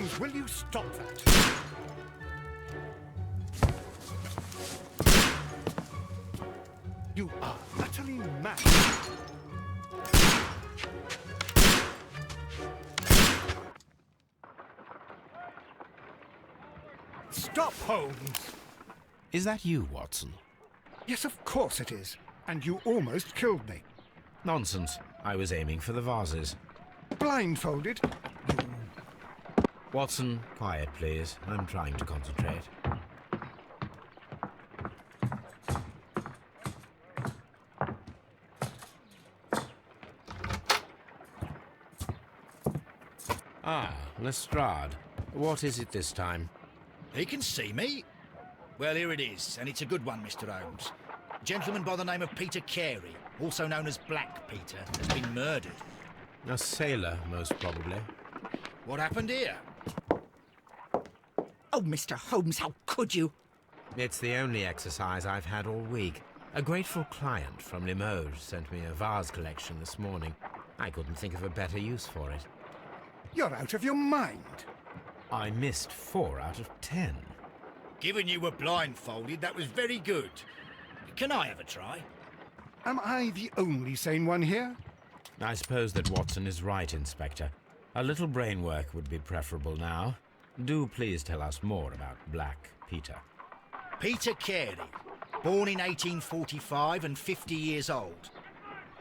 Holmes, will you stop that? You are utterly mad. Stop, Holmes! Is that you, Watson? Yes, of course it is. And you almost killed me. Nonsense. I was aiming for the vases. Blindfolded? Watson, quiet, please. I'm trying to concentrate. Ah, Lestrade. What is it this time? He can see me. Well, here it is, and it's a good one, Mr. Holmes. A gentleman by the name of Peter Carey, also known as Black Peter, has been murdered. A sailor, most probably. What happened here? Oh, Mr. Holmes, how could you? It's the only exercise I've had all week. A grateful client from Limoges sent me a vase collection this morning. I couldn't think of a better use for it. You're out of your mind. I missed 4 out of 10. Given you were blindfolded, that was very good. Can I have a try? Am I the only sane one here? I suppose that Watson is right, Inspector. A little brain work would be preferable now. Do please tell us more about Black Peter. Peter Carey, born in 1845 and 50 years old.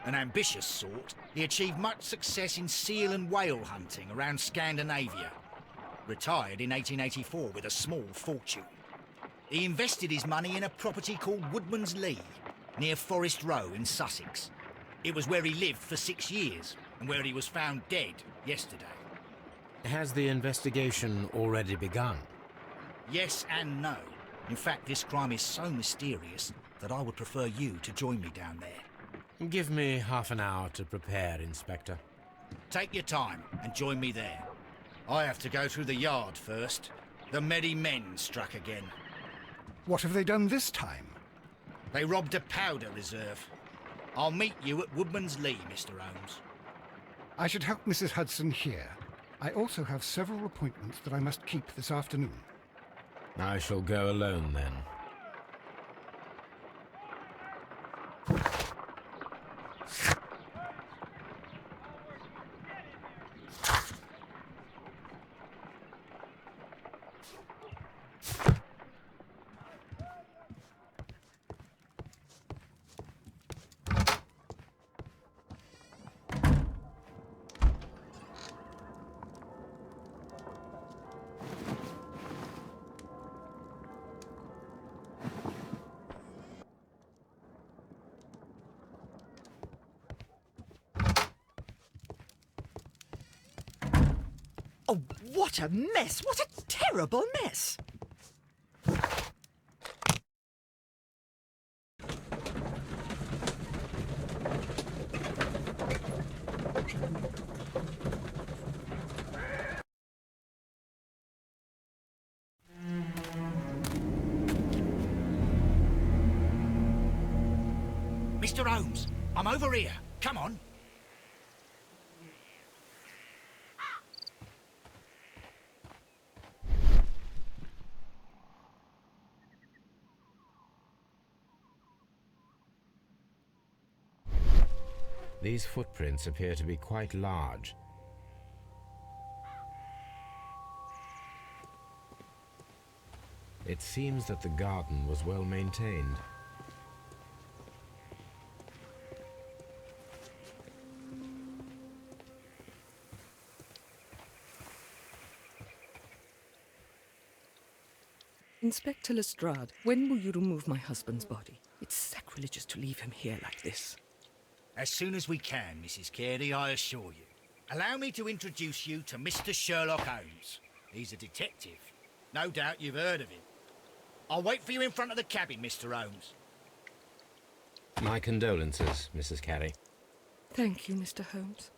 An ambitious sort, he achieved much success in seal and whale hunting around Scandinavia. Retired in 1884 with a small fortune. He invested his money in a property called Woodman's Lee, near Forest Row in Sussex. It was where he lived for 6 years, and where he was found dead yesterday. Has the investigation already begun? Yes and no. In fact, this crime is so mysterious that I would prefer you to join me down there. Give me half an hour to prepare, Inspector. Take your time and join me there. I have to go through the yard first. The merry men struck again. What have they done this time? They robbed a powder reserve. I'll meet you at Woodman's Lee, Mr. Holmes. I should help Mrs. Hudson here. I also have several appointments that I must keep this afternoon. I shall go alone, then. Oh, what a mess! What a terrible mess! Mr. Holmes, I'm over here. Come on. These footprints appear to be quite large. It seems that the garden was well maintained. Inspector Lestrade, when will you remove my husband's body? It's sacrilegious to leave him here like this. As soon as we can, Mrs. Carey, I assure you. Allow me to introduce you to Mr. Sherlock Holmes. He's a detective. No doubt you've heard of him. I'll wait for you in front of the cabin, Mr. Holmes. My condolences, Mrs. Carey. Thank you, Mr. Holmes.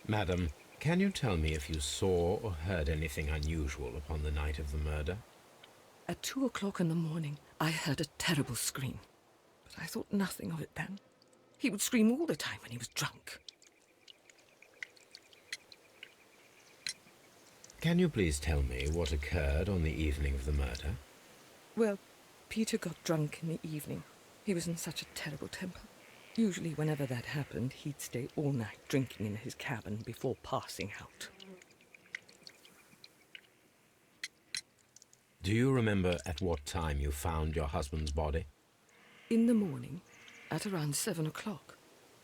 Madam, can you tell me if you saw or heard anything unusual upon the night of the murder? At 2 o'clock in the morning, I heard a terrible scream. But I thought nothing of it then. He would scream all the time when he was drunk. Can you please tell me what occurred on the evening of the murder? Well, Peter got drunk in the evening. He was in such a terrible temper. Usually whenever that happened, he'd stay all night drinking in his cabin before passing out. Do you remember at what time you found your husband's body? In the morning, at around 7 o'clock,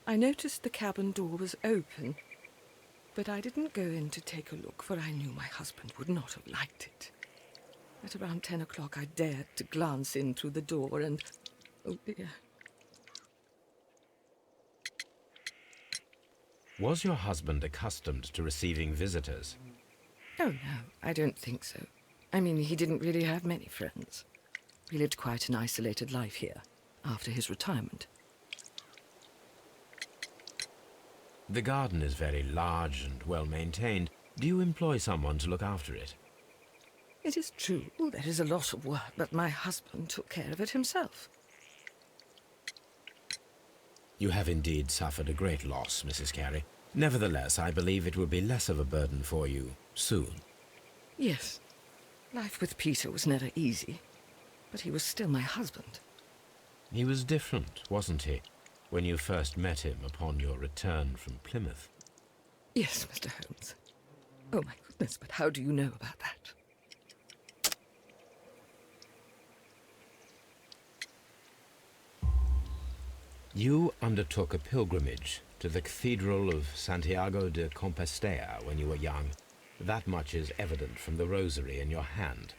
I noticed the cabin door was open, but I didn't go in to take a look, for I knew my husband would not have liked it. At around 10 o'clock, I dared to glance in through the door and... oh dear. Was your husband accustomed to receiving visitors? Oh no, I don't think so. I mean, he didn't really have many friends. He lived quite an isolated life here, after his retirement. The garden is very large and well maintained. Do you employ someone to look after it? It is true, there is a lot of work, but my husband took care of it himself. You have indeed suffered a great loss, Mrs. Carey. Nevertheless, I believe it will be less of a burden for you soon. Yes. Life with Peter was never easy, but he was still my husband. He was different, wasn't he, when you first met him upon your return from Plymouth? Yes, Mr. Holmes. Oh my goodness, but how do you know about that? You undertook a pilgrimage to the Cathedral of Santiago de Compostela when you were young. That much is evident from the rosary in your hand.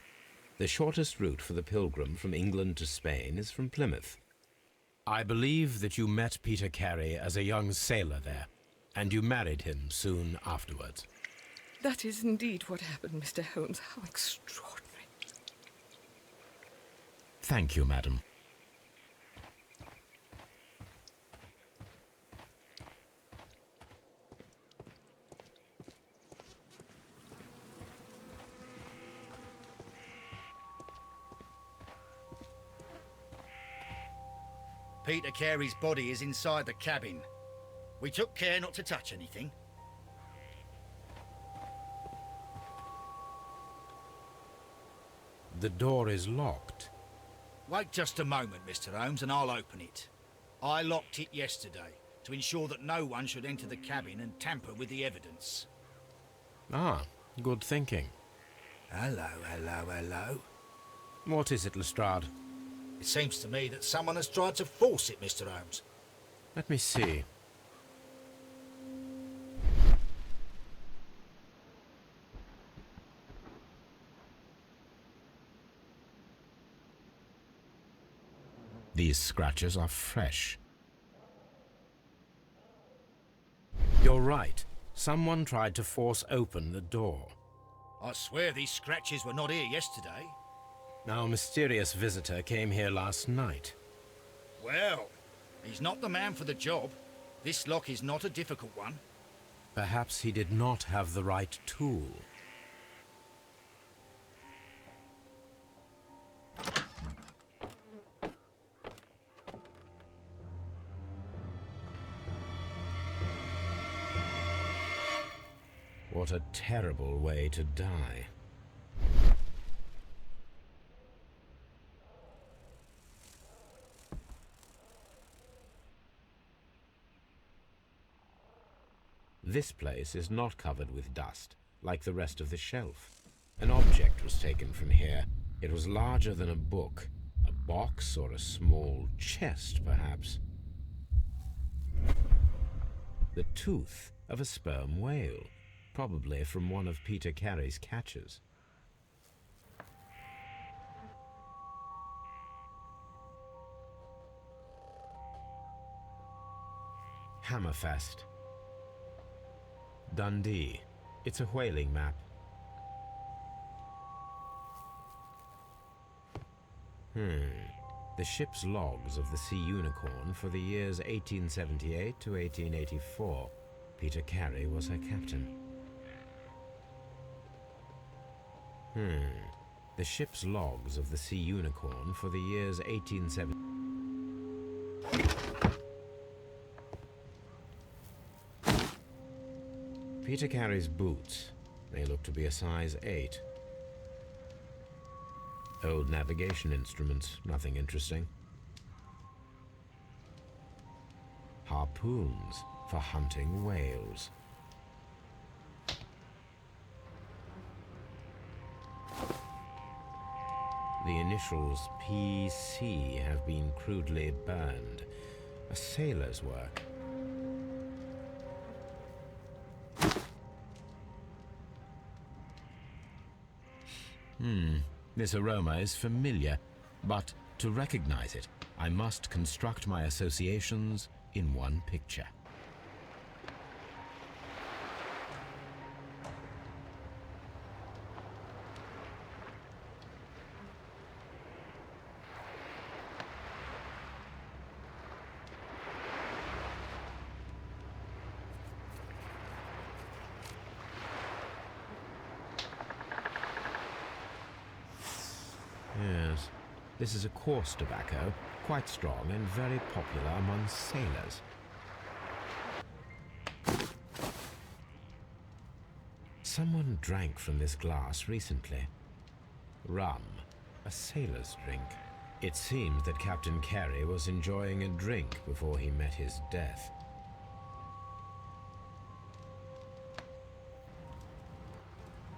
The shortest route for the pilgrim from England to Spain is from Plymouth. I believe that you met Peter Carey as a young sailor there, and you married him soon afterwards. That is indeed what happened, Mr. Holmes. How extraordinary. Thank you, madam. Peter Carey's body is inside the cabin. We took care not to touch anything. The door is locked. Wait just a moment, Mr. Holmes, and I'll open it. I locked it yesterday to ensure that no one should enter the cabin and tamper with the evidence. Ah, good thinking. Hello, hello, hello. What is it, Lestrade? It seems to me that someone has tried to force it, Mr. Holmes. Let me see. These scratches are fresh. You're right. Someone tried to force open the door. I swear these scratches were not here yesterday. Our mysterious visitor came here last night. Well, he's not the man for the job. This lock is not a difficult one. Perhaps he did not have the right tool. What a terrible way to die. This place is not covered with dust, like the rest of the shelf. An object was taken from here. It was larger than a book, a box or a small chest, perhaps. The tooth of a sperm whale, probably from one of Peter Carey's catches. Hammerfest. Dundee. It's a whaling map. The ship's logs of the Sea Unicorn for the years 1878 to 1884. Peter Carey was her captain. The ship's logs of the Sea Unicorn for the years 1870. Peter Carey's boots. They look to be a size 8. Old navigation instruments, nothing interesting. Harpoons for hunting whales. The initials PC have been crudely burned. A sailor's work. This aroma is familiar, but to recognize it, I must construct my associations in one picture. Yes, this is a coarse tobacco, quite strong and very popular among sailors. Someone drank from this glass recently. Rum, a sailor's drink. It seems that Captain Carey was enjoying a drink before he met his death.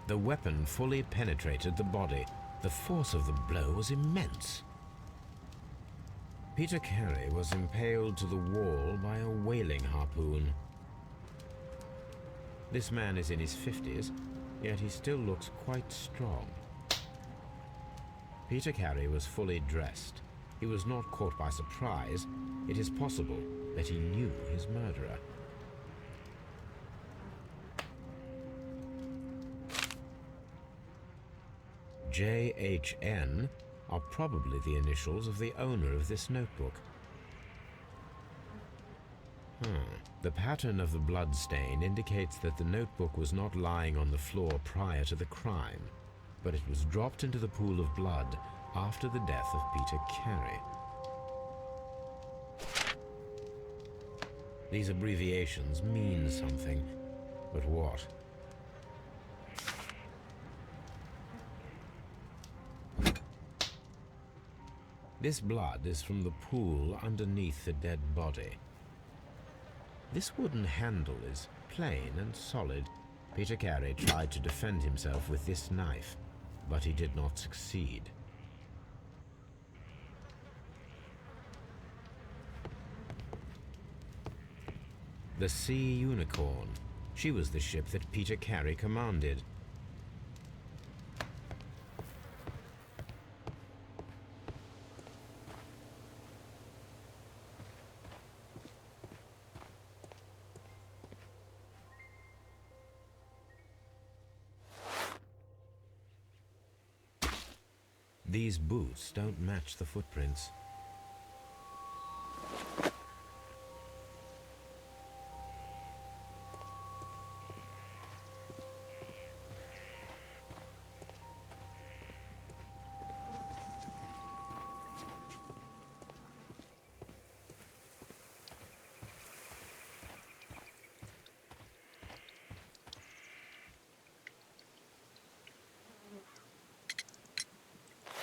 The weapon fully penetrated the body. The force of the blow was immense. Peter Carey was impaled to the wall by a whaling harpoon. This man is in his 50s, yet he still looks quite strong. Peter Carey was fully dressed. He was not caught by surprise. It is possible that he knew his murderer. JHN are probably the initials of the owner of this notebook. The pattern of the blood stain indicates that the notebook was not lying on the floor prior to the crime, but it was dropped into the pool of blood after the death of Peter Carey. These abbreviations mean something, but what? This blood is from the pool underneath the dead body. This wooden handle is plain and solid. Peter Carey tried to defend himself with this knife, but he did not succeed. The Sea Unicorn. She was the ship that Peter Carey commanded. These boots don't match the footprints.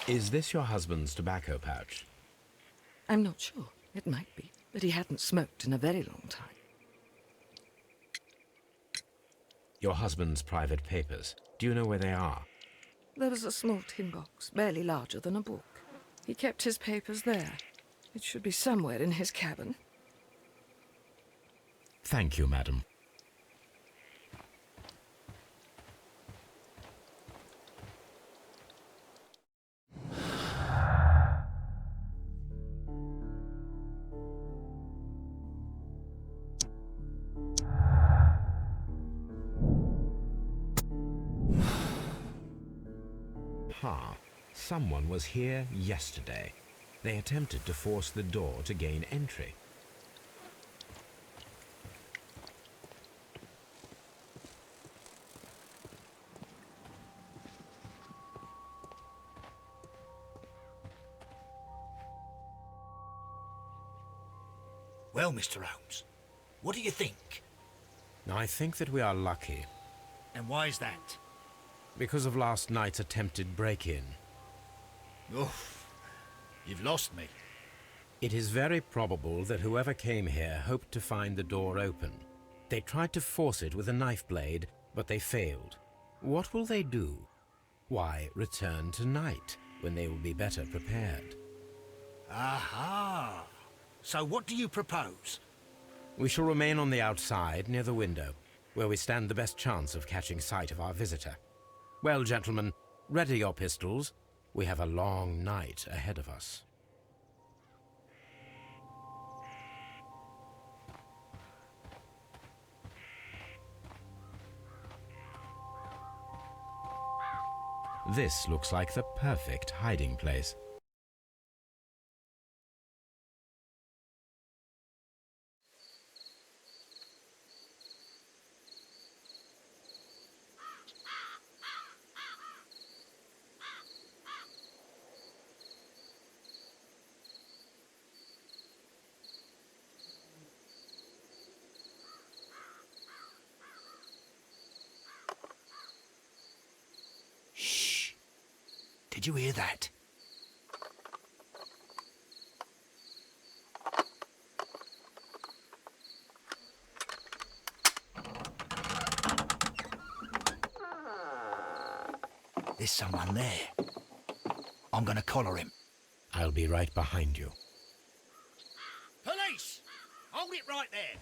Is this your husband's tobacco pouch? I'm not sure. It might be, but he hadn't smoked in a very long time. Your husband's private papers. Do you know where they are? There was a small tin box, barely larger than a book. He kept his papers there. It should be somewhere in his cabin. Thank you, madam. Someone was here yesterday. They attempted to force the door to gain entry. Well, Mr. Holmes, what do you think? I think that we are lucky And why is that? because of last night's attempted break-in. Oof, you've lost me. It is very probable that whoever came here hoped to find the door open. They tried to force it with a knife blade, but they failed. What will they do? Why, return tonight, when they will be better prepared. Aha! So what do you propose? We shall remain on the outside, near the window, where we stand the best chance of catching sight of our visitor. Well, gentlemen, ready your pistols. We have a long night ahead of us. This looks like the perfect hiding place. Shh! Did you hear that? There's someone there. I'm gonna collar him. I'll be right behind you. Police! Hold it right there!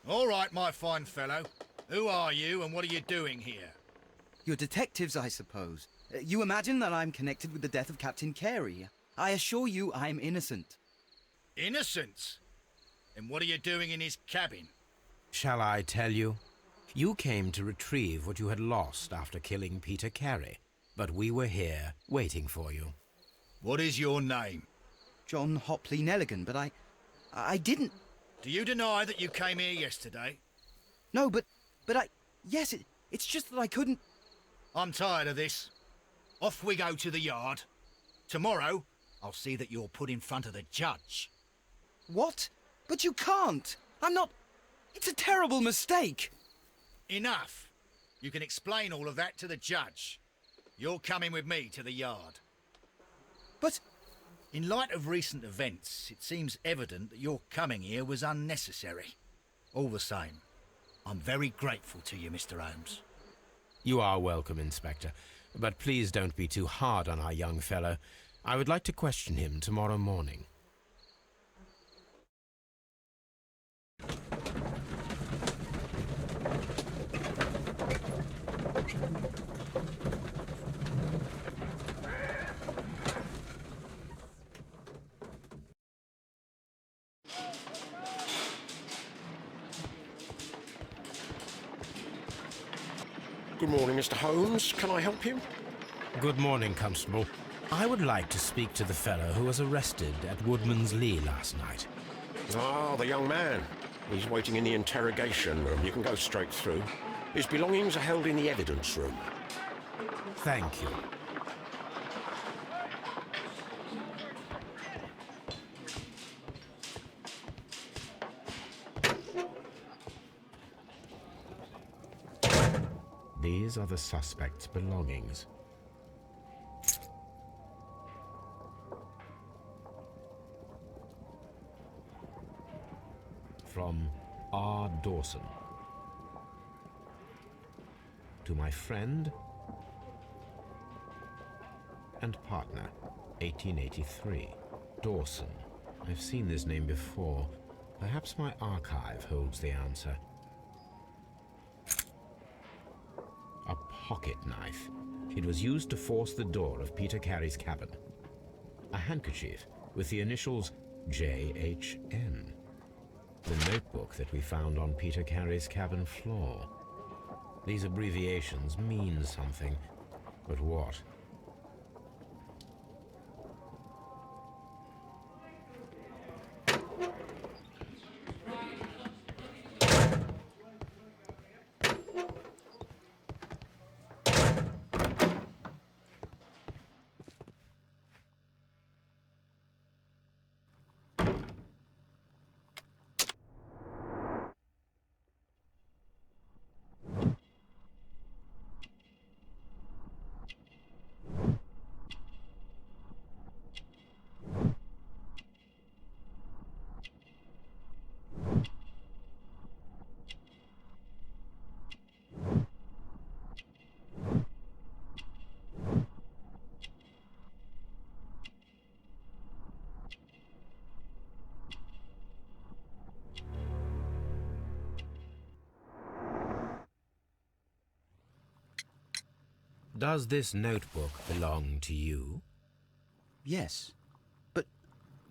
All right, my fine fellow. Who are you and what are you doing here? You're detectives, I suppose. You imagine that I'm connected with the death of Captain Carey. I assure you I'm innocent. Innocent? And what are you doing in his cabin? Shall I tell you? You came to retrieve what you had lost after killing Peter Carey, but we were here waiting for you. What is your name? John Hopley Nelligan, but I didn't... Do you deny that you came here yesterday? No, but yes, it's just that I couldn't... I'm tired of this. Off we go to the yard. Tomorrow, I'll see that you're put in front of the judge. What? But you can't! I'm not... It's a terrible mistake! Enough. You can explain all of that to the judge. You're coming with me to the yard. But... In light of recent events, it seems evident that your coming here was unnecessary. All the same, I'm very grateful to you, Mr. Holmes. You are welcome, Inspector, but please don't be too hard on our young fellow. I would like to question him tomorrow morning. Good morning, Mr. Holmes. Can I help you? Good morning, Constable. I would like to speak to the fellow who was arrested at Woodman's Lee last night. Ah, the young man. He's waiting in the interrogation room. You can go straight through. His belongings are held in the evidence room. Thank you. These are the suspect's belongings. From R. Dawson. To my friend and partner, 1883. Dawson. I've seen this name before. Perhaps my archive holds the answer. A pocket knife. It was used to force the door of Peter Carey's cabin. A handkerchief with the initials J.H.N. The notebook that we found on Peter Carey's cabin floor. These abbreviations mean something, but what? Does this notebook belong to you? Yes. But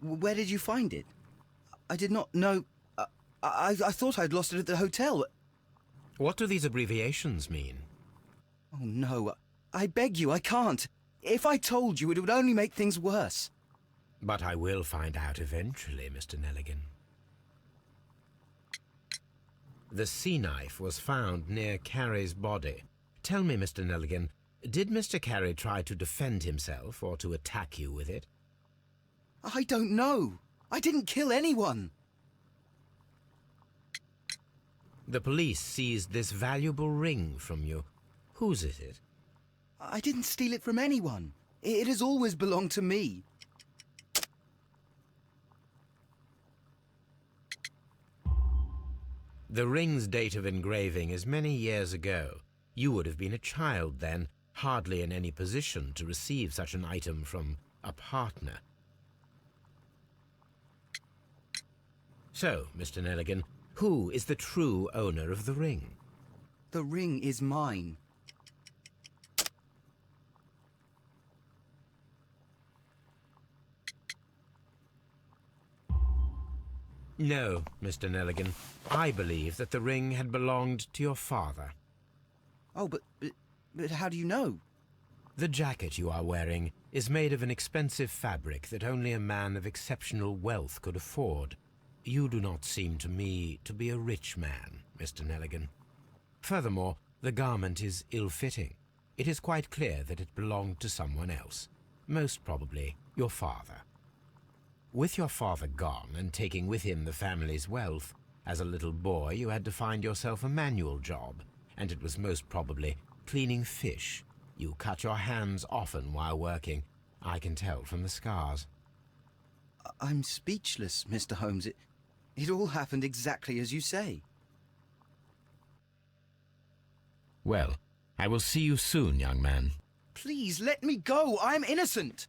where did you find it? I did not know... I thought I'd lost it at the hotel. What do these abbreviations mean? Oh, no. I beg you, I can't. If I told you, it would only make things worse. But I will find out eventually, Mr. Nelligan. The sea knife was found near Carey's body. Tell me, Mr. Nelligan, did Mr. Carey try to defend himself or to attack you with it? I don't know. I didn't kill anyone. The police seized this valuable ring from you. Whose is it? I didn't steal it from anyone. It has always belonged to me. The ring's date of engraving is many years ago. You would have been a child then, hardly in any position to receive such an item from a partner. So, Mr. Nelligan, who is the true owner of the ring? The ring is mine. No, Mr. Nelligan. I believe that the ring had belonged to your father. Oh, but how do you know? The jacket you are wearing is made of an expensive fabric that only a man of exceptional wealth could afford. You do not seem to me to be a rich man, Mr. Nelligan. Furthermore, the garment is ill-fitting. It is quite clear that it belonged to someone else, most probably your father. With your father gone and taking with him the family's wealth, as a little boy you had to find yourself a manual job, and it was most probably cleaning fish. You cut your hands often while working. I can tell from the scars. I'm speechless, Mr. Holmes. It all happened exactly as you say. Well, I will see you soon, young man. Please, let me go. I'm innocent.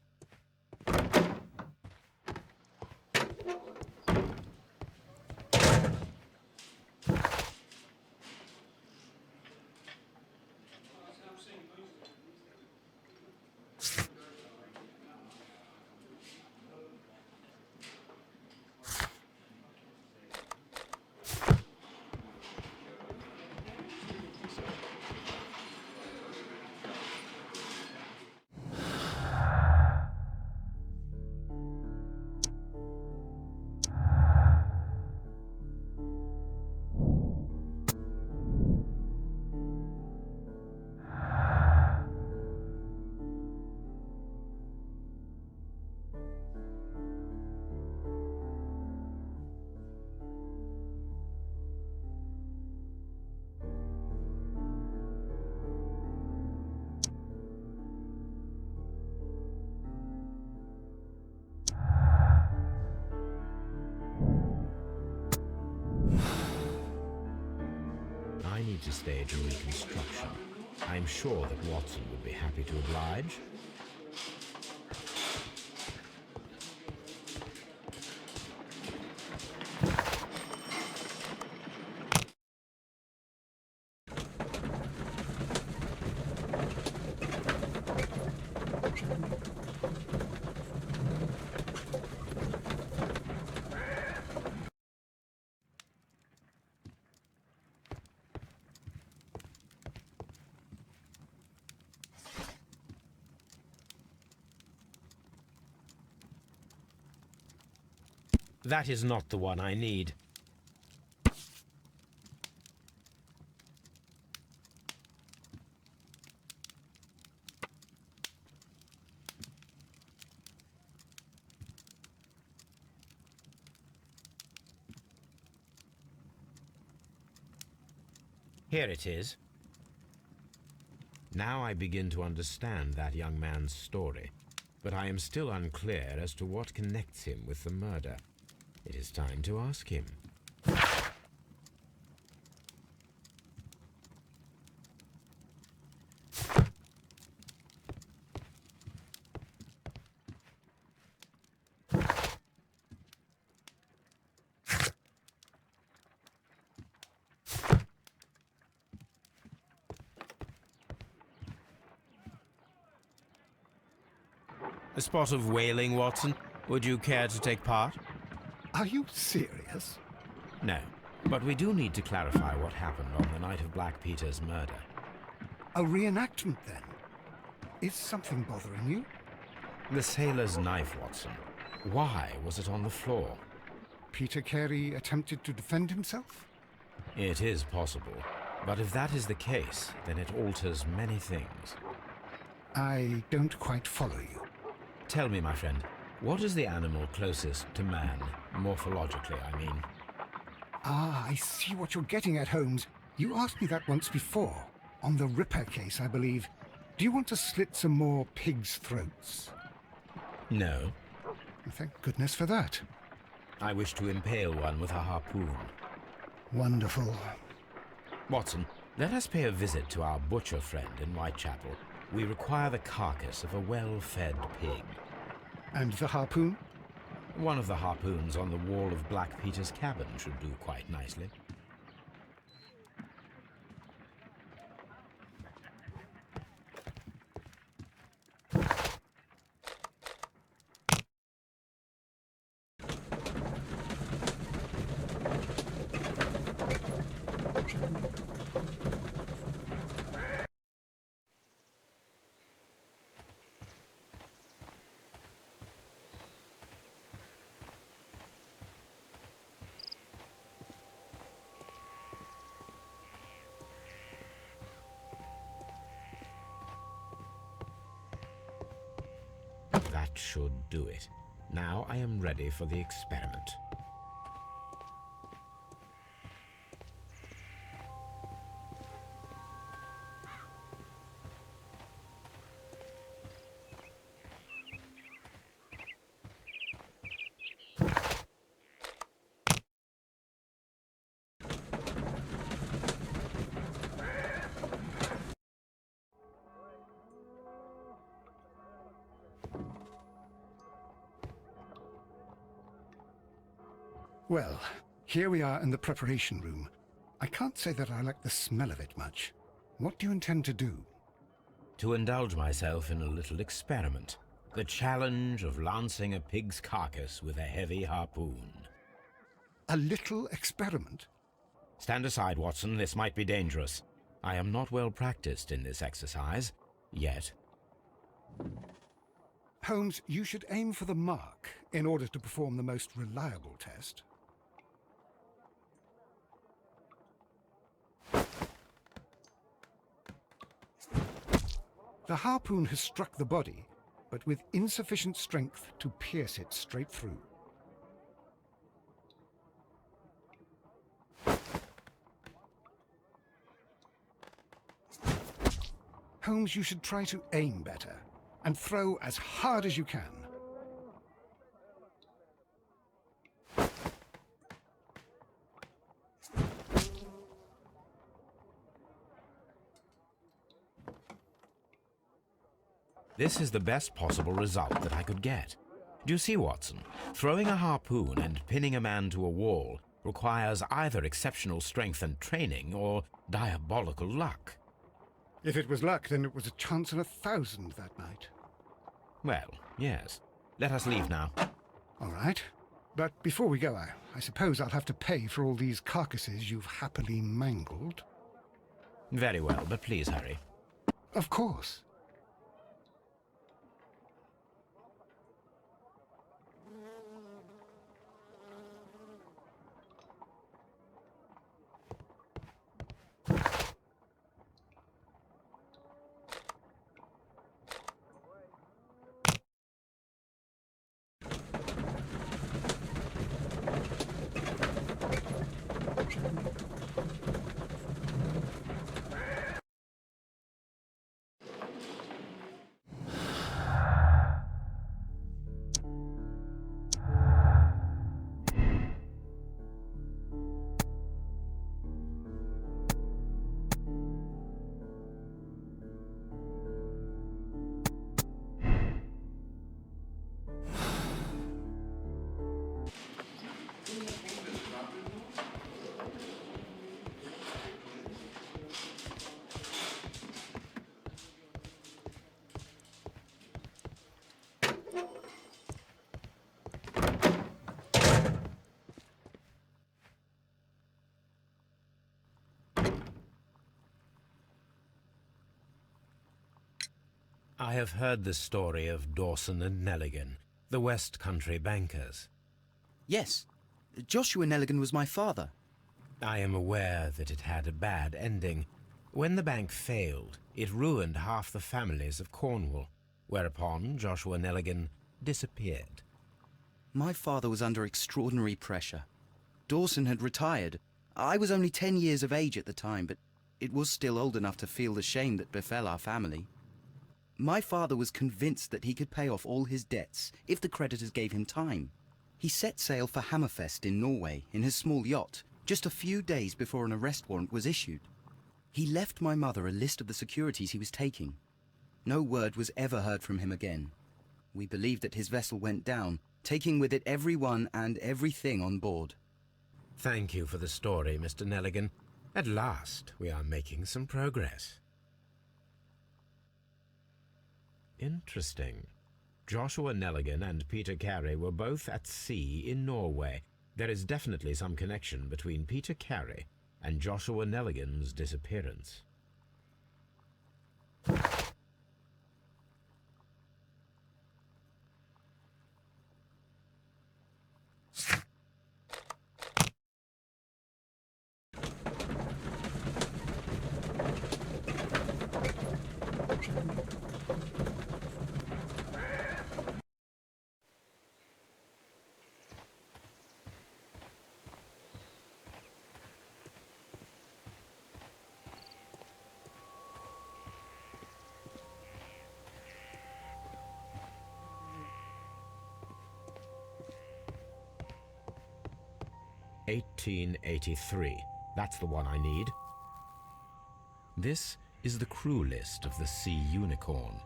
I need to stage a reconstruction. I am sure that Watson would be happy to oblige. That is not the one I need. Here it is. Now I begin to understand that young man's story, but I am still unclear as to what connects him with the murder. It is time to ask him. A spot of whaling, Watson? Would you care to take part? Are you serious? No, but we do need to clarify what happened on the night of Black Peter's murder. A reenactment, then? Is something bothering you? The sailor's knife, Watson. Why was it on the floor? Peter Carey attempted to defend himself? It is possible, but if that is the case, then it alters many things. I don't quite follow you. Tell me, my friend, what is the animal closest to man, morphologically, I mean? Ah, I see what you're getting at, Holmes. You asked me that once before. On the Ripper case, I believe. Do you want to slit some more pigs' throats? No. Thank goodness for that. I wish to impale one with a harpoon. Wonderful. Watson, let us pay a visit to our butcher friend in Whitechapel. We require the carcass of a well-fed pig. And the harpoon? One of the harpoons on the wall of Black Peter's cabin should do quite nicely. That should do it. Now I am ready for the experiment. Well, here we are in the preparation room. I can't say that I like the smell of it much. What do you intend to do? To indulge myself in a little experiment. The challenge of lancing a pig's carcass with a heavy harpoon. A little experiment? Stand aside, Watson. This might be dangerous. I am not well practiced in this exercise. Yet. Holmes, you should aim for the mark in order to perform the most reliable test. The harpoon has struck the body, but with insufficient strength to pierce it straight through. Holmes, you should try to aim better and throw as hard as you can. This is the best possible result that I could get. Do you see, Watson? Throwing a harpoon and pinning a man to a wall requires either exceptional strength and training or diabolical luck. If it was luck, then it was a chance in 1,000 that night. Well, yes. Let us leave now. All right. But before we go, I suppose I'll have to pay for all these carcasses you've happily mangled. Very well, but please hurry. Of course. I have heard the story of Dawson and Nelligan, the West Country bankers. Yes, Joshua Nelligan was my father. I am aware that it had a bad ending. When the bank failed, it ruined half the families of Cornwall, whereupon Joshua Nelligan disappeared. My father was under extraordinary pressure. Dawson had retired. I was only 10 years of age at the time, but it was still old enough to feel the shame that befell our family. My father was convinced that he could pay off all his debts if the creditors gave him time. He set sail for Hammerfest in Norway in his small yacht, just a few days before an arrest warrant was issued. He left my mother a list of the securities he was taking. No word was ever heard from him again. We believe that his vessel went down, taking with it everyone and everything on board. Thank you for the story, Mr. Nelligan. At last, we are making some progress. Interesting. Joshua Nelligan and Peter Carey were both at sea in Norway. There is definitely some connection between Peter Carey and Joshua Nelligan's disappearance. "1883. That's the one I need. This is the crew list of the Sea Unicorn.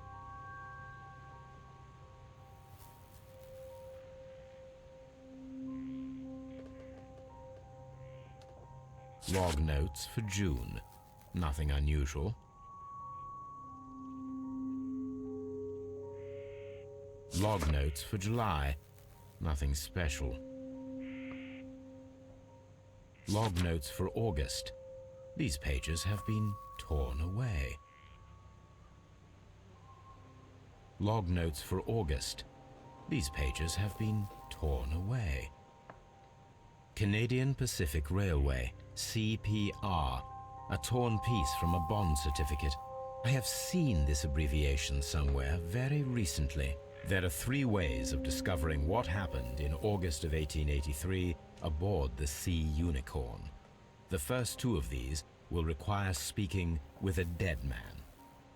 Log notes for June. Nothing unusual. Log notes for July. Nothing special. Log notes for August. These pages have been torn away. Log notes for August. These pages have been torn away. Canadian Pacific Railway, CPR, a torn piece from a bond certificate. I have seen this abbreviation somewhere very recently. There are 3 ways of discovering what happened in August of 1883 aboard the Sea Unicorn. The first 2 of these will require speaking with a dead man.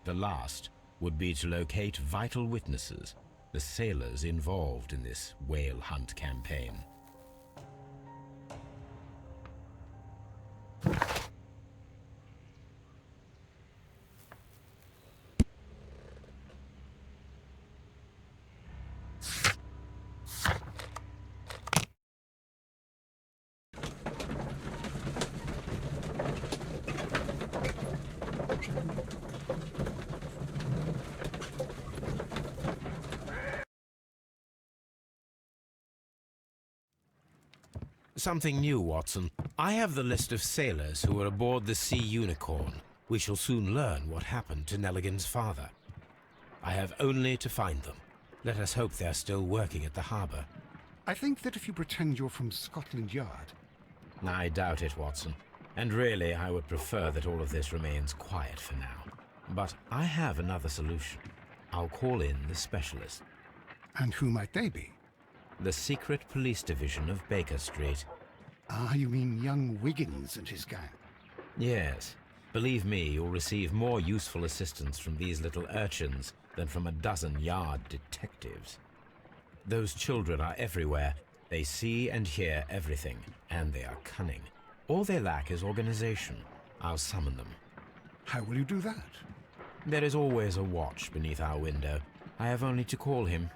The last would be to locate vital witnesses, the sailors involved in this whale hunt campaign. Something new, Watson. I have the list of sailors who were aboard the Sea Unicorn. We shall soon learn what happened to Nelligan's father. I have only to find them. Let us hope they're still working at the harbour. I think that if you pretend you're from Scotland Yard... I doubt it, Watson. And really, I would prefer that all of this remains quiet for now. But I have another solution. I'll call in the specialist. And who might they be? The secret police division of Baker Street. Ah, you mean young Wiggins and his gang? Yes. Believe me, you'll receive more useful assistance from these little urchins than from a dozen yard detectives. Those children are everywhere. They see and hear everything, and they are cunning. All they lack is organization. I'll summon them. How will you do that? There is always a watch beneath our window. I have only to call him.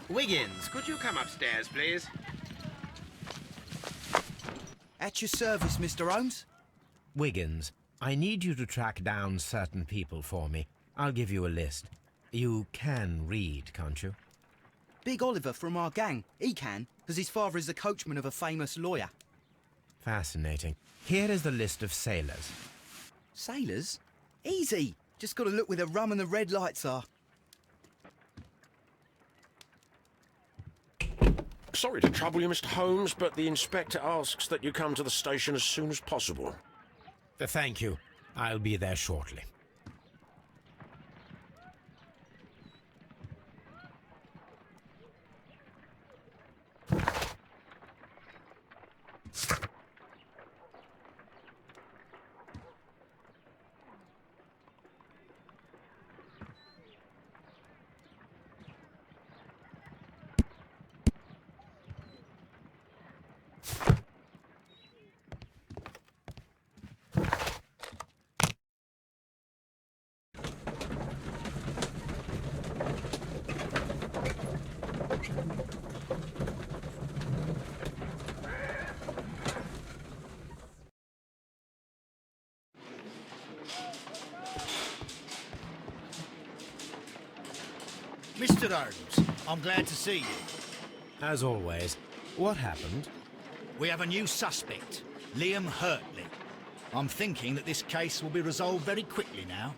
Wiggins, could you come upstairs, please? At your service, Mr. Holmes. Wiggins, I need you to track down certain people for me. I'll give you a list. You can read, can't you? Big Oliver from our gang. He can, because his father is the coachman of a famous lawyer. Fascinating. Here is the list of sailors. Sailors? Easy. Just got to look where the rum and the red lights are. Sorry to trouble you, Mr. Holmes, but the inspector asks that you come to the station as soon as possible. Thank you. I'll be there shortly. Mr. Holmes, I'm glad to see you. As always, what happened? We have a new suspect, Liam Hurtley. I'm thinking that this case will be resolved very quickly now.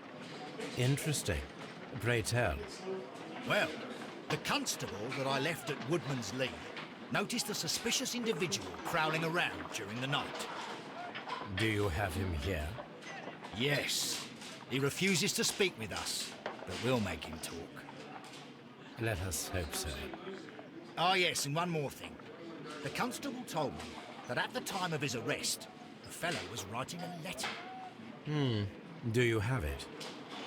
Interesting. Pray tell. Well, the constable that I left at Woodman's Lee noticed a suspicious individual prowling around during the night. Do you have him here? Yes. He refuses to speak with us, but we'll make him talk. Let us hope so. Ah, yes, and one more thing. The constable told me that at the time of his arrest, the fellow was writing a letter. Do you have it?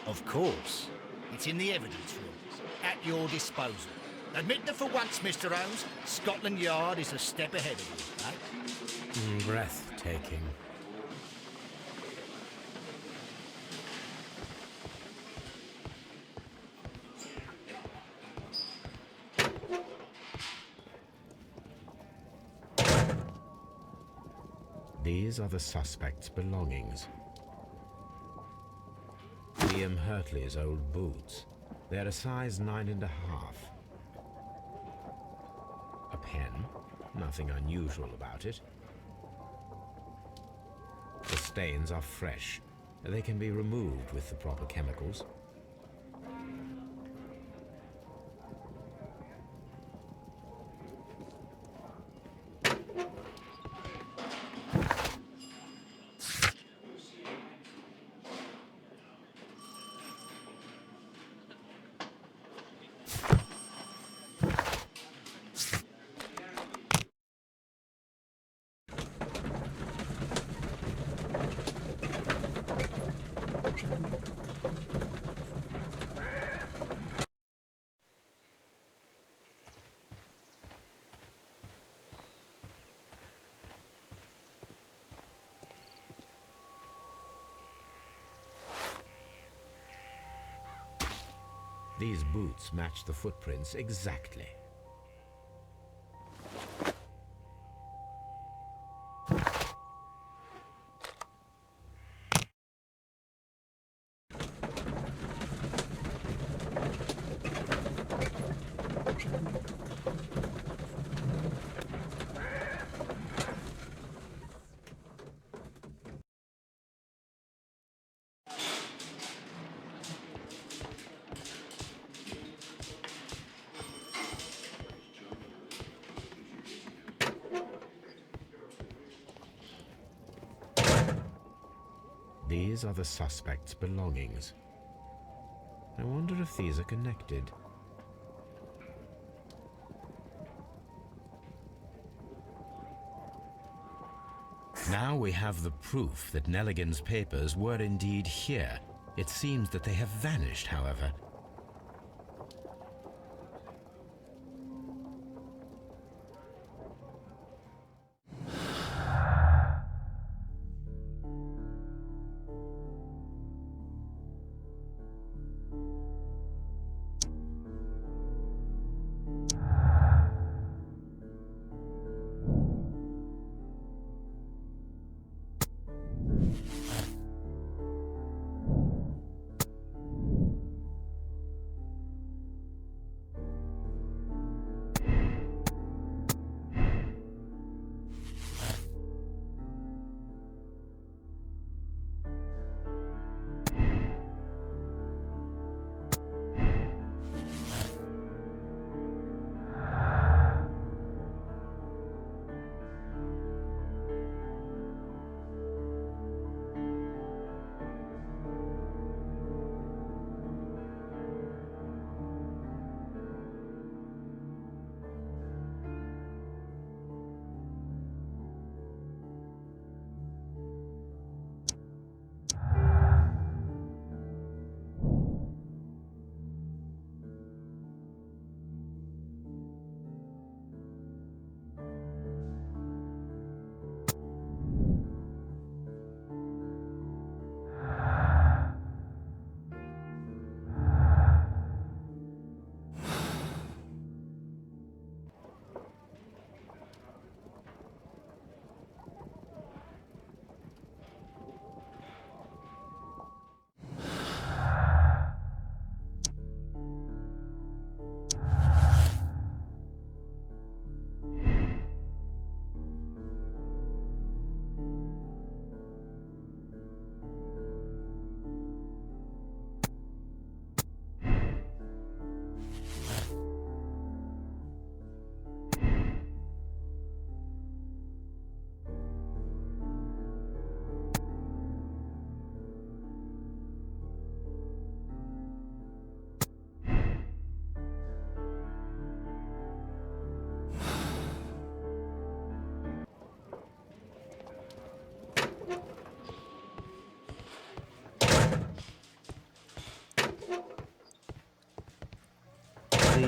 Of course. It's in the evidence room, at your disposal. Admit that for once, Mr. Holmes, Scotland Yard is a step ahead of you, eh? Breathtaking. These are the suspect's belongings. Liam Hurtley's old boots. They're a size 9.5. A pen. Nothing unusual about it. The stains are fresh. They can be removed with the proper chemicals. These boots match the footprints exactly. These are the suspect's belongings. I wonder if these are connected. Now we have the proof that Nelligan's papers were indeed here. It seems that they have vanished, however.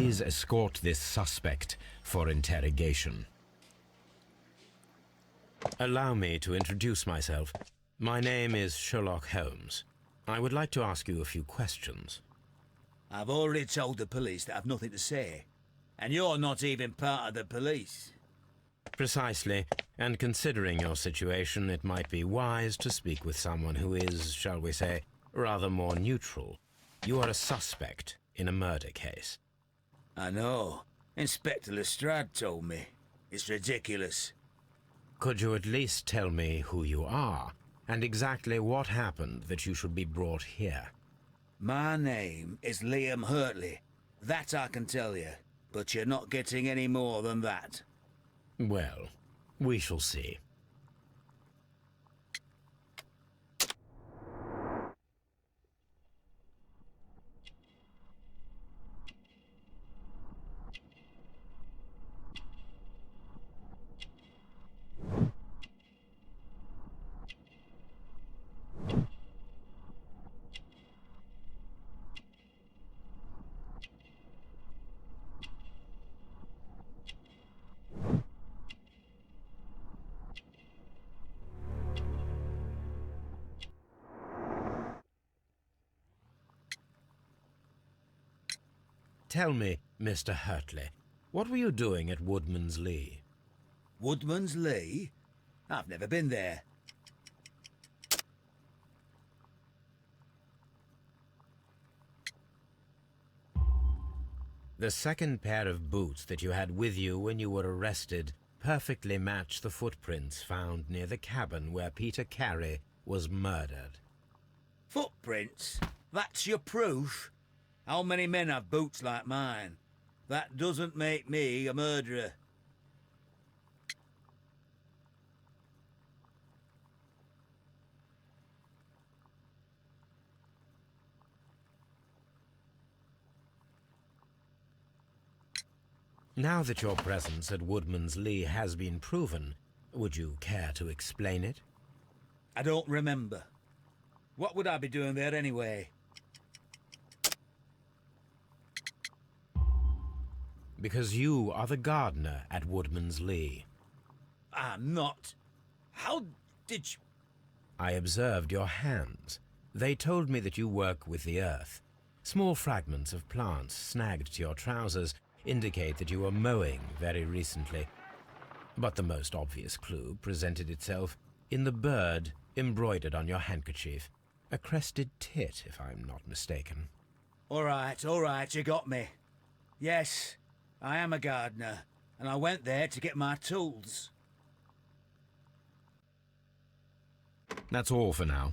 Please escort this suspect for interrogation. Allow me to introduce myself. My name is Sherlock Holmes. I would like to ask you a few questions. I've already told the police that I've nothing to say. And you're not even part of the police. Precisely, and considering your situation, it might be wise to speak with someone who is, shall we say, rather more neutral. You are a suspect in a murder case. I know. Inspector Lestrade told me. It's ridiculous. Could you at least tell me who you are, and exactly what happened that you should be brought here? My name is Liam Hurtley. That I can tell you. But you're not getting any more than that. Well, we shall see. Tell me, Mr. Hurtley, what were you doing at Woodman's Lee? Woodman's Lee? I've never been there. The second pair of boots that you had with you when you were arrested perfectly match the footprints found near the cabin where Peter Carey was murdered. Footprints? That's your proof? How many men have boots like mine? That doesn't make me a murderer. Now that your presence at Woodman's Lee has been proven, would you care to explain it? I don't remember. What would I be doing there anyway? Because you are the gardener at Woodman's Lee. I'm not. How did you... I observed your hands. They told me that you work with the earth. Small fragments of plants snagged to your trousers indicate that you were mowing very recently. But the most obvious clue presented itself in the bird embroidered on your handkerchief. A crested tit, if I'm not mistaken. All right, you got me. Yes, I am a gardener, and I went there to get my tools. That's all for now.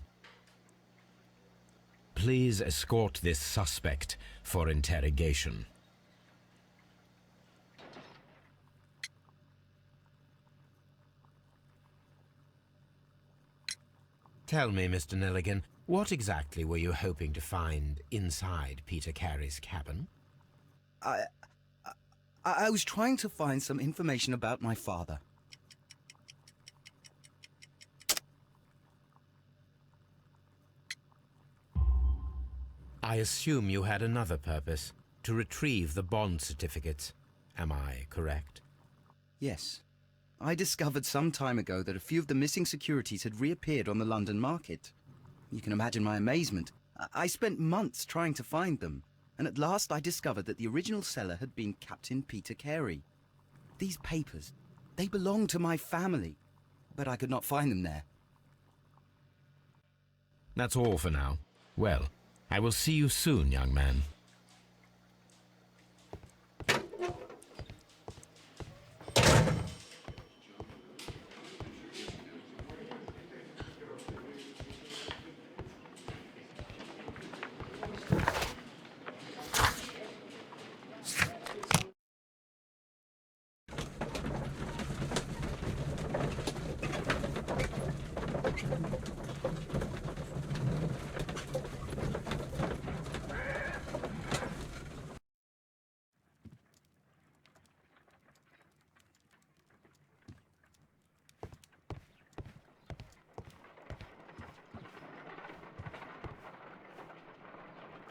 Please escort this suspect for interrogation. Tell me, Mr. Nelligan, what exactly were you hoping to find inside Peter Carey's cabin? I was trying to find some information about my father. I assume you had another purpose, to retrieve the bond certificates. Am I correct? Yes. I discovered some time ago that a few of the missing securities had reappeared on the London market. You can imagine my amazement. I spent months trying to find them, and at last I discovered that the original seller had been Captain Peter Carey. These papers, they belong to my family, but I could not find them there. That's all for now. Well, I will see you soon, young man.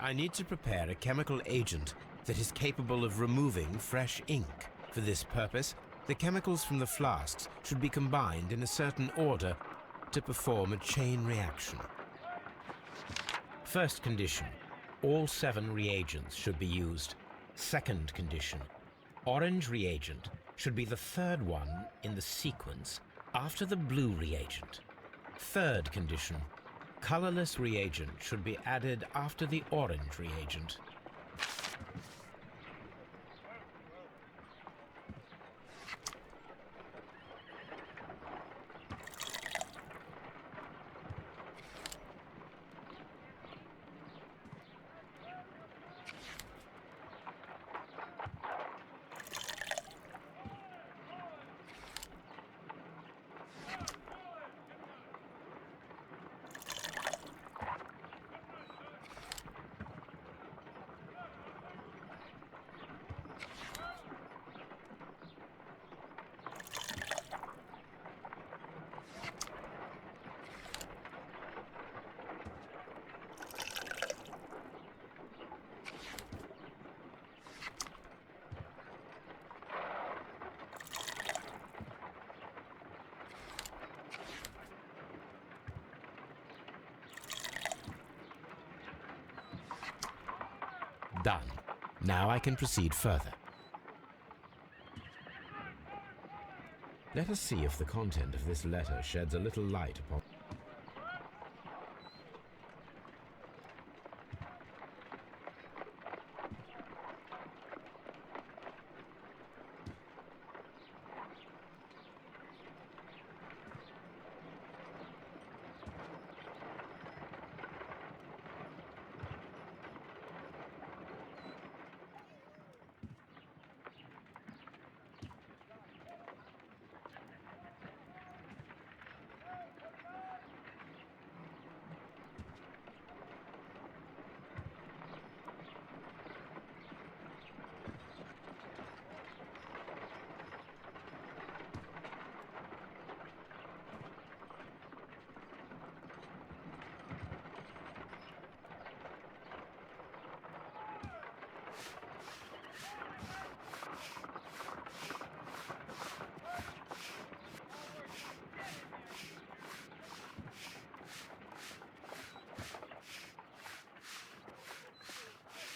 I need to prepare a chemical agent that is capable of removing fresh ink. For this purpose, the chemicals from the flasks should be combined in a certain order to perform a chain reaction. First condition, all 7 reagents should be used. Second condition, orange reagent should be the 3rd one in the sequence after the blue reagent. Third condition, colorless reagent should be added after the orange reagent. Done. Now I can proceed further. Let us see if the content of this letter sheds a little light upon...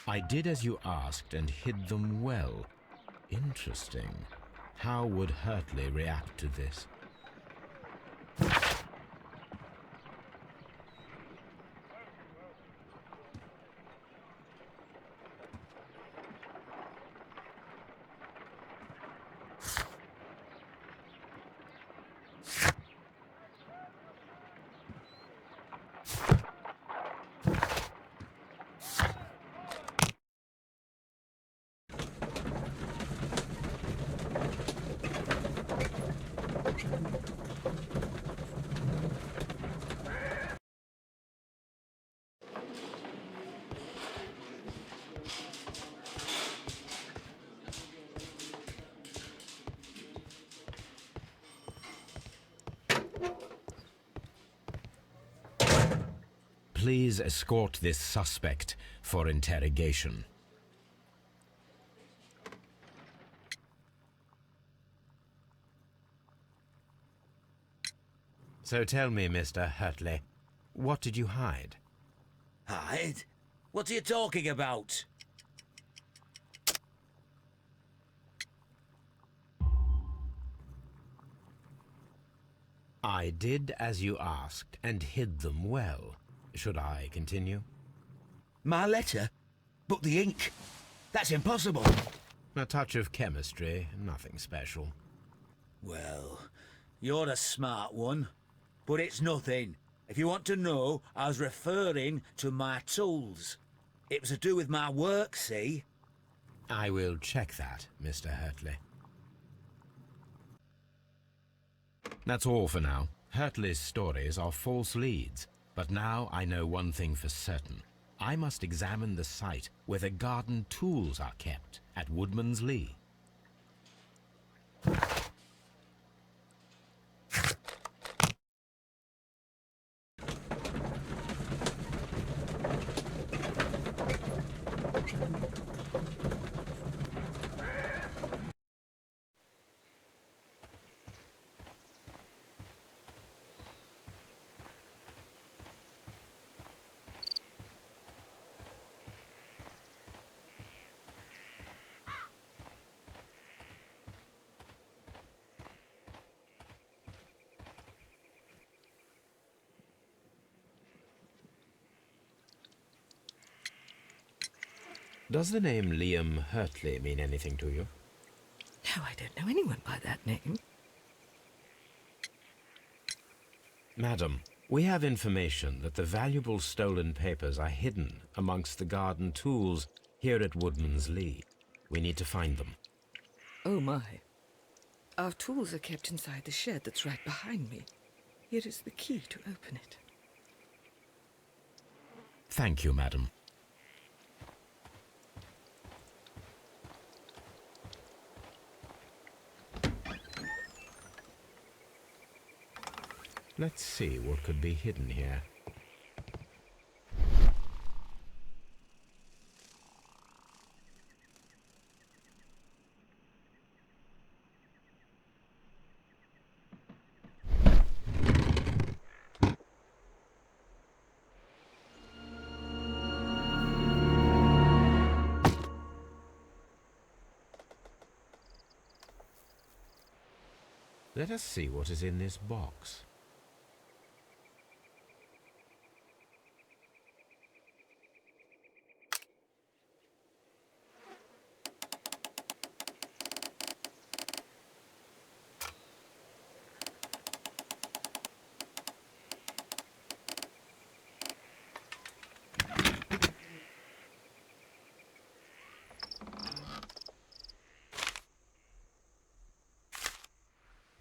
I did as you asked and hid them well. Interesting. How would Hurtley react to this? Please escort this suspect for interrogation. So tell me, Mr. Hurtley, what did you hide? Hide? What are you talking about? I did as you asked and hid them well. Should I continue? My letter? But the ink? That's impossible. A touch of chemistry, nothing special. Well, you're a smart one. But it's nothing. If you want to know, I was referring to my tools. It was to do with my work, see? I will check that, Mr. Hurtley. That's all for now. Hurtley's stories are false leads. But now I know one thing for certain. I must examine the site where the garden tools are kept at Woodman's Lee. Does the name Liam Hurtley mean anything to you? No, I don't know anyone by that name. Madam, we have information that the valuable stolen papers are hidden amongst the garden tools here at Woodman's Lee. We need to find them. Oh, my. Our tools are kept inside the shed that's right behind me. Here is the key to open it. Thank you, madam. Let's see what could be hidden here. Let us see what is in this box.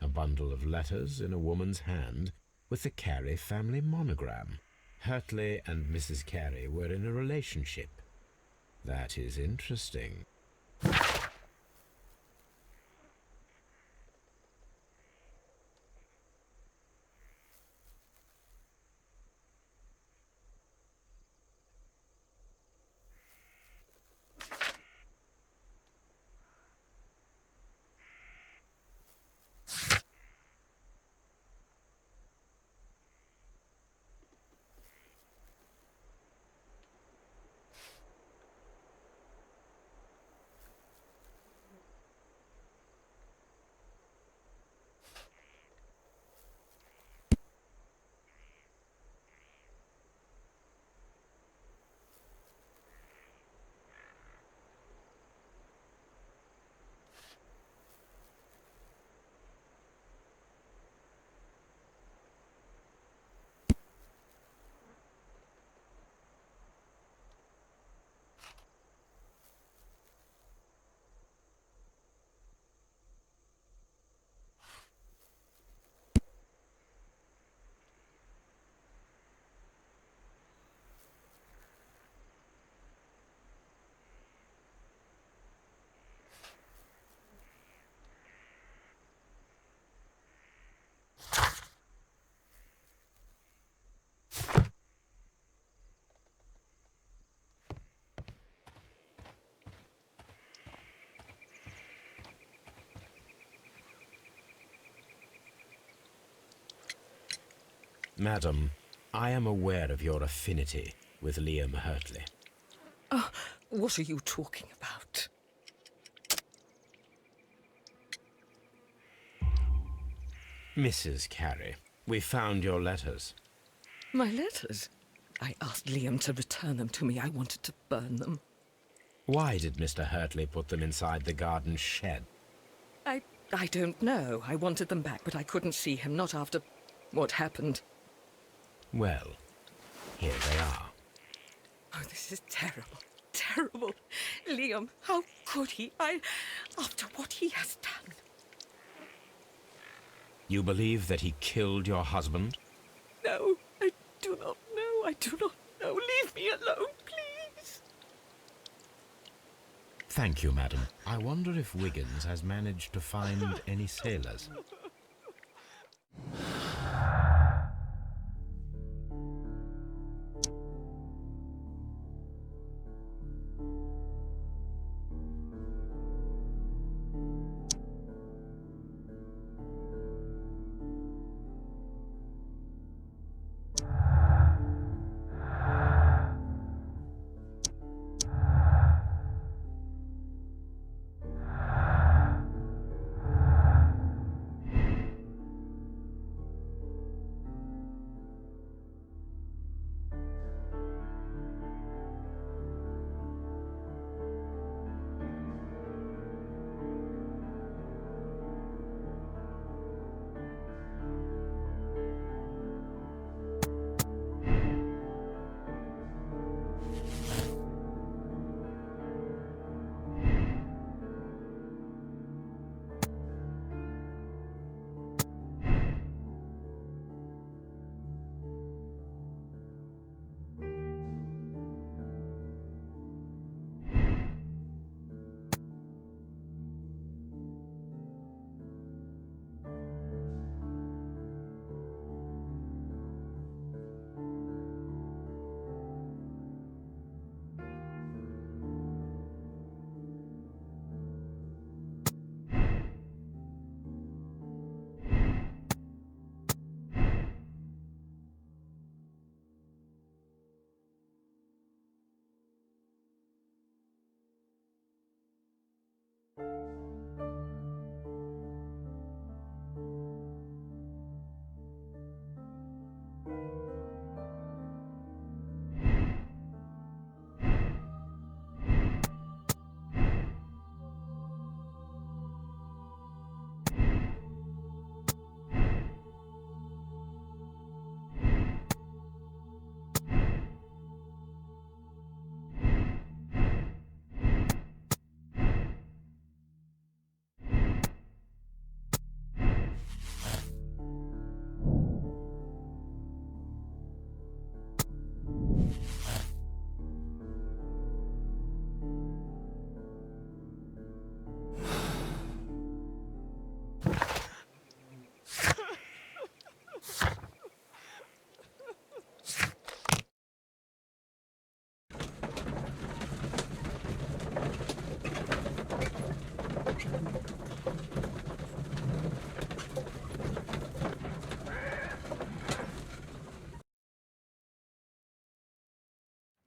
A bundle of letters in a woman's hand with the Carey family monogram. Hurtley and Mrs. Carey were in a relationship. That is interesting. Madam, I am aware of your affinity with Liam Hurtley. Oh, what are you talking about? Mrs. Carey, we found your letters. My letters? I asked Liam to return them to me. I wanted to burn them. Why did Mr. Hurtley put them inside the garden shed? I don't know. I wanted them back, but I couldn't see him, not after what happened. Well, here they are. Oh, this is terrible. Terrible. Liam, how could he? After what he has done. You believe that he killed your husband? No, I do not know. I do not know. Leave me alone, please. Thank you, madam. I wonder if Wiggins has managed to find any sailors.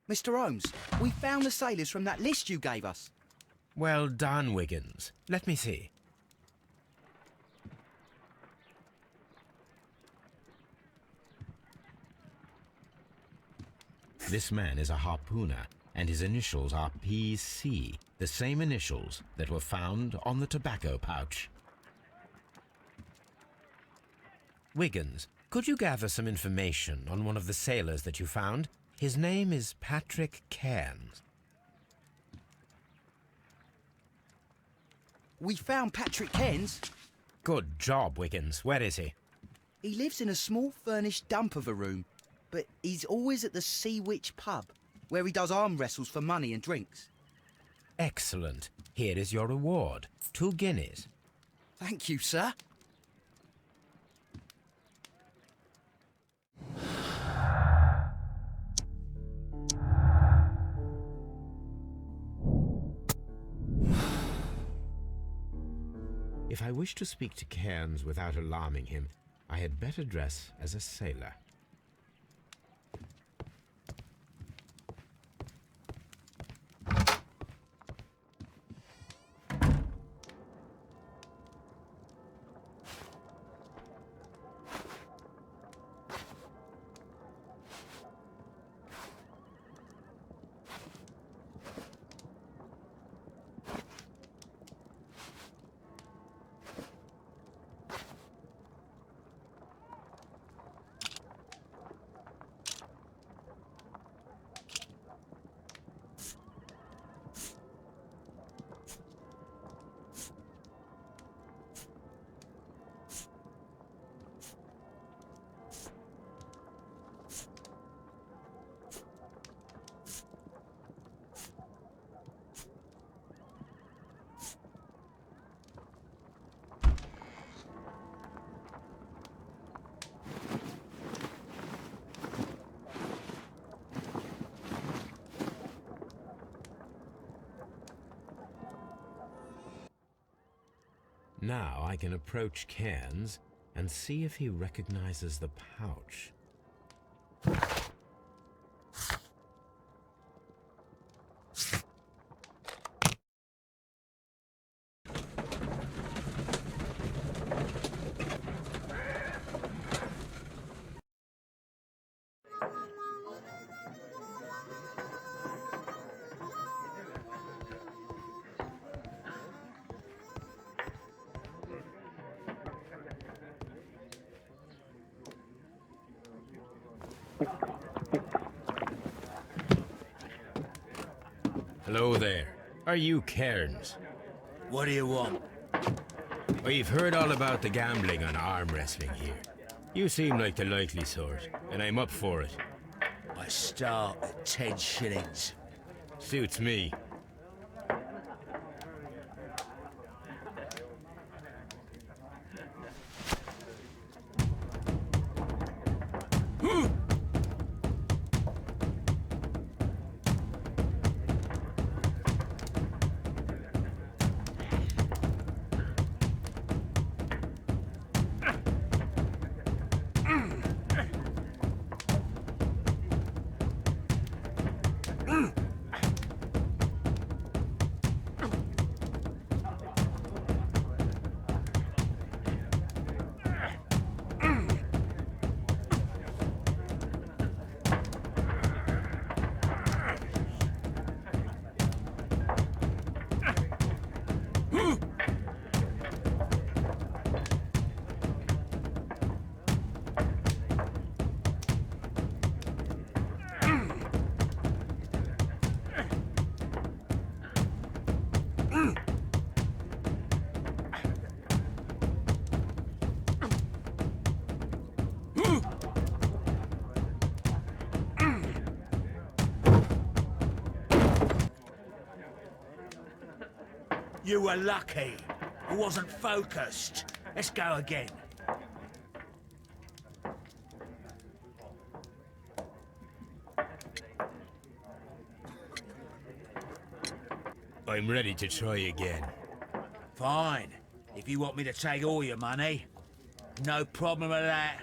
Mr. Holmes, we found the sailors from that list you gave us. Well done, Wiggins. Let me see. This man is a harpooner, and his initials are PC, the same initials that were found on the tobacco pouch. Wiggins, could you gather some information on one of the sailors that you found? His name is Patrick Cairns. We found Patrick Cairns. Good job, Wiggins. Where is he? He lives in a small furnished dump of a room, but he's always at the Sea Witch pub, where he does arm wrestles for money and drinks. Excellent. Here is your reward. 2 guineas. Thank you, sir. If I wish to speak to Cairns without alarming him, I had better dress as a sailor. Now I can approach Cairns and see if he recognizes the pouch. Hello there. Are you Cairns? What do you want? We've heard all about the gambling on arm wrestling here. You seem like the likely sort, and I'm up for it. I start at 10 shillings. Suits me. You were lucky. I wasn't focused. Let's go again. I'm ready to try again. Fine. If you want me to take all your money, no problem with that.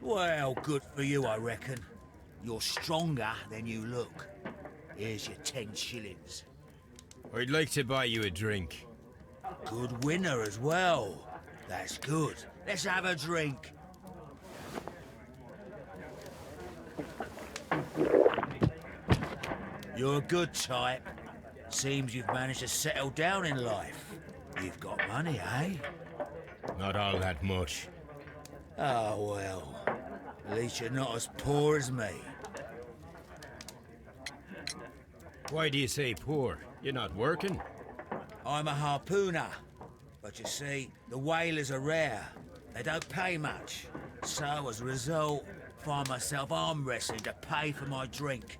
Well, good for you, I reckon. You're stronger than you look. Here's your 10 shillings. I'd like to buy you a drink. Good winner as well. That's good. Let's have a drink. You're a good type. Seems you've managed to settle down in life. You've got money, eh? Not all that much. Oh, well. At least you're not as poor as me. Why do you say poor? You're not working? I'm a harpooner. But you see, the whalers are rare. They don't pay much. So, as a result, find myself arm wrestling to pay for my drink.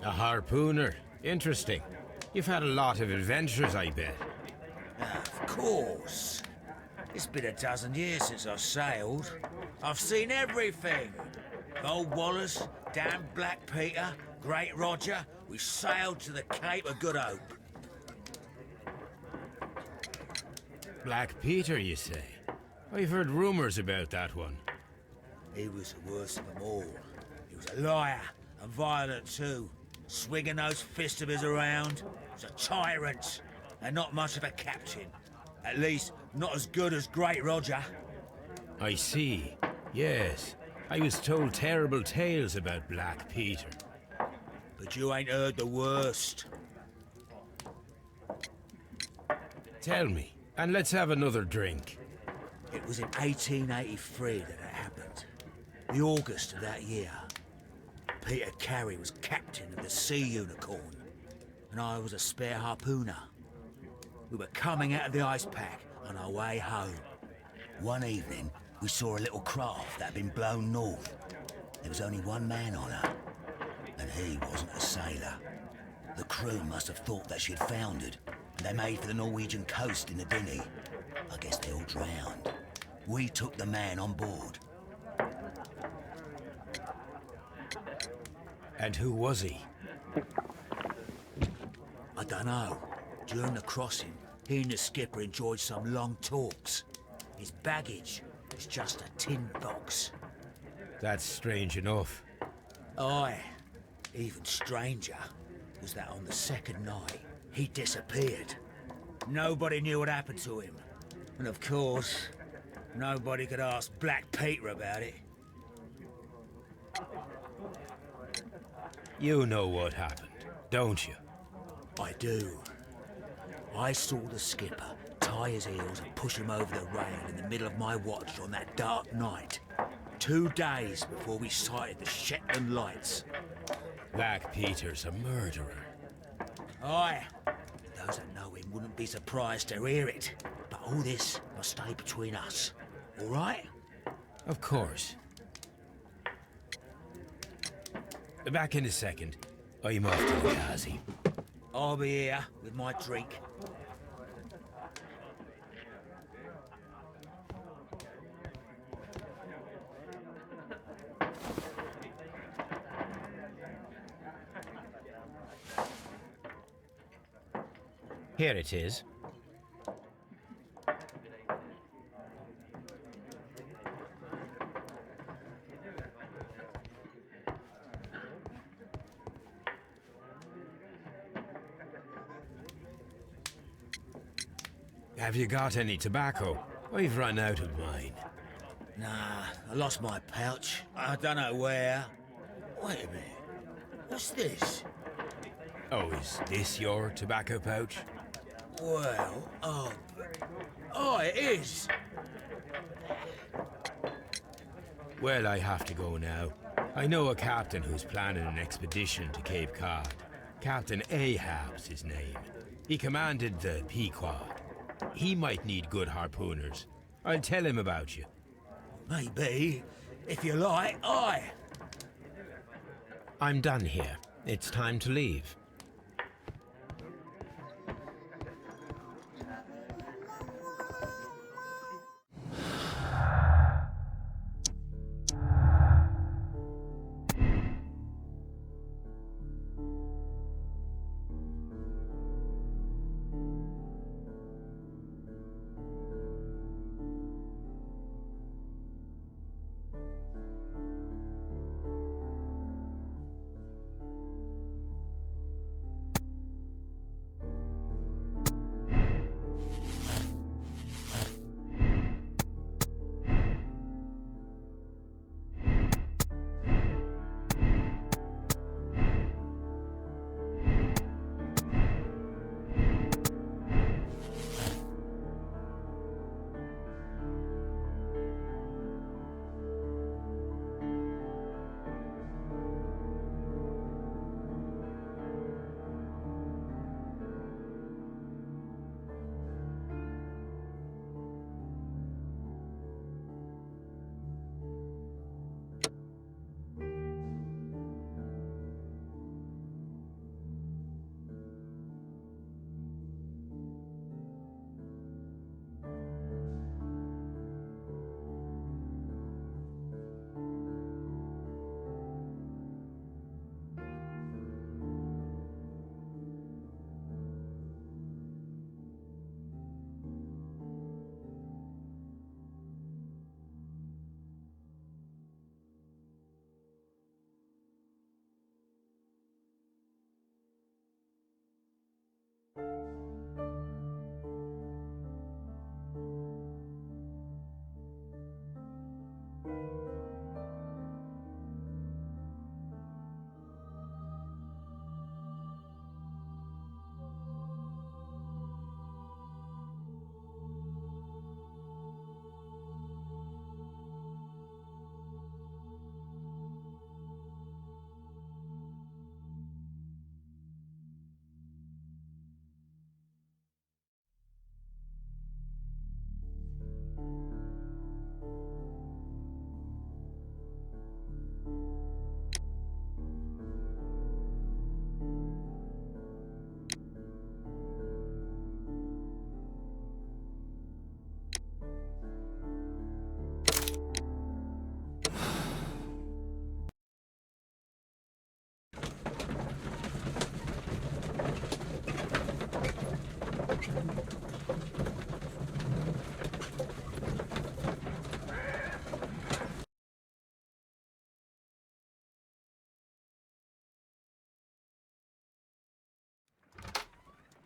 A harpooner. Interesting. You've had a lot of adventures, I bet. Of course. It's been a dozen years since I've sailed. I've seen everything. Old Wallace, damn Black Peter, Great Roger. We sailed to the Cape of Good Hope. Black Peter, you say? I've heard rumors about that one. He was the worst of them all. He was a liar and violent too. Swinging those fists of his around. He was a tyrant and not much of a captain. At least, not as good as Great Roger. I see. Yes. I was told terrible tales about Black Peter. But you ain't heard the worst. Tell me, and let's have another drink. It was in 1883 that it happened. The August of that year. Peter Carey was captain of the Sea Unicorn, and I was a spare harpooner. We were coming out of the ice pack on our way home. One evening, we saw a little craft that had been blown north. There was only one man on her, and he wasn't a sailor. The crew must have thought that she'd foundered, and they made for the Norwegian coast in the dinghy. I guess they all drowned. We took the man on board. And who was he? I don't know. During the crossing, he and the skipper enjoyed some long talks. His baggage was just a tin box. That's strange enough. Aye. Even stranger was that on the second night, he disappeared. Nobody knew what happened to him. And of course, nobody could ask Black Peter about it. You know what happened, don't you? I do. I saw the skipper tie his heels and push him over the rail in the middle of my watch on that dark night. 2 days before we sighted the Shetland lights. Black Peter's a murderer. Aye. Those that know him wouldn't be surprised to hear it. But all this must stay between us. All right? Of course. Back in a second. I'm off to the Ghazi. I'll be here with my drink. Here it is. Have you got any tobacco? I've run out of mine. Nah, I lost my pouch. I don't know where. Wait a minute. What's this? Oh, is this your tobacco pouch? Well, oh, it is. Well, I have to go now. I know a captain who's planning an expedition to Cape Cod. Captain Ahab's his name. He commanded the Pequod. He might need good harpooners. I'll tell him about you. Maybe. If you like, aye. I'm done here. It's time to leave.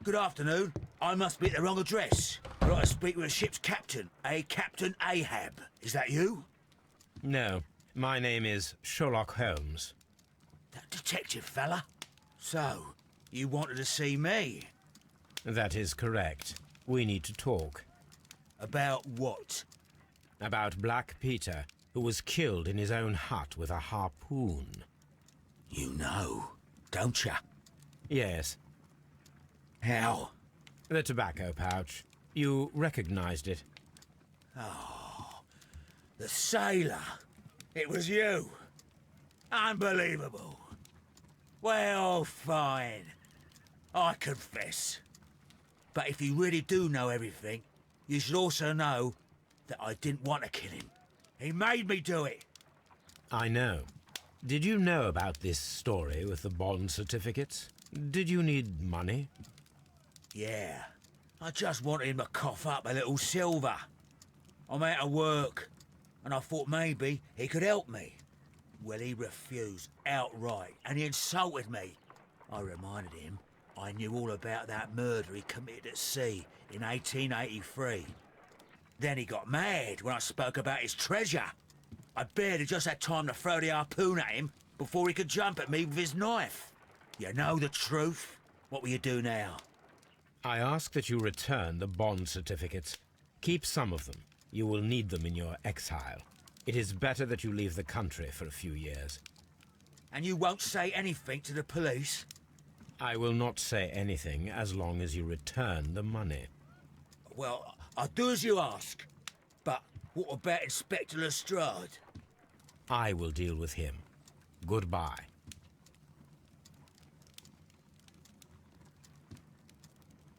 Good afternoon. I must be at the wrong address. I'd like to speak with a ship's captain, a Captain Ahab. Is that you? No, my name is Sherlock Holmes. That detective fella? So, you wanted to see me? That is correct. We need to talk. About what? About Black Peter, who was killed in his own hut with a harpoon. You know, don't you? Yes, How? the tobacco pouch. You recognized it. The sailor. It was you. Unbelievable. Well, fine. I confess. But if you really do know everything, you should also know that I didn't want to kill him. He made me do it. I know. Did you know about this story with the bond certificates? Did you need money? Yeah. I just wanted him to cough up a little silver. I'm out of work, and I thought maybe he could help me. Well, he refused outright, and he insulted me. I reminded him I knew all about that murder he committed at sea in 1883. Then he got mad when I spoke about his treasure. I barely just had time to throw the harpoon at him before he could jump at me with his knife. You know the truth. What will you do now? I ask that you return the bond certificates. Keep some of them. You will need them in your exile. It is better that you leave the country for a few years. And you won't say anything to the police? I will not say anything as long as you return the money. Well, I'll do as you ask. But what about Inspector Lestrade? I will deal with him. Goodbye.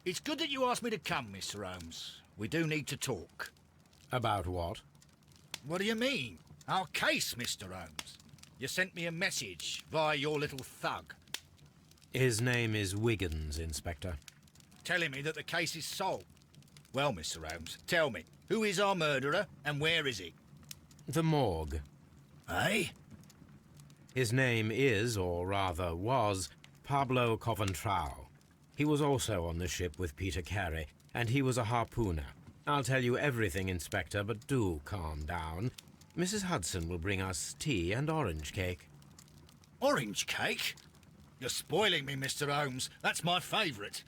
It's good that you asked me to come, Mr. Holmes. We do need to talk. About what? What do you mean? Our case, Mr. Holmes. You sent me a message via your little thug, His name is Wiggins, Inspector. telling me that the case is solved. Well, Mr. Holmes, tell me, who is our murderer and where is he? The morgue. Eh? His name is, or rather was, Pablo Coventrao. He was also on the ship with Peter Carey, and he was a harpooner. I'll tell you everything, Inspector, but do calm down. Mrs. Hudson will bring us tea and orange cake. Orange cake? You're spoiling me, Mr. Holmes. That's my favourite.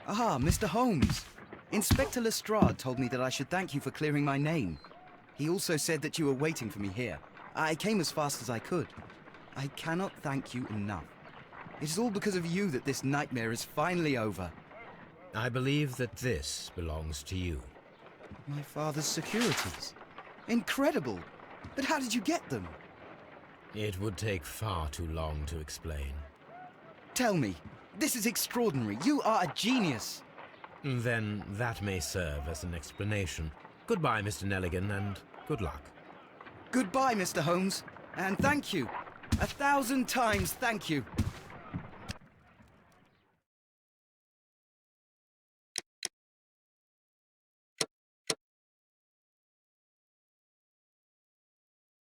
Ah, Mr. Holmes. Inspector Lestrade told me that I should thank you for clearing my name. He also said that you were waiting for me here. I came as fast as I could. I cannot thank you enough. It is all because of you that this nightmare is finally over. I believe that this belongs to you. My father's securities. Incredible! But how did you get them? It would take far too long to explain. Tell me. This is extraordinary. You are a genius. Then that may serve as an explanation. Goodbye, Mr. Nelligan, and good luck. Goodbye, Mr. Holmes. And thank you. 1,000 times thank you.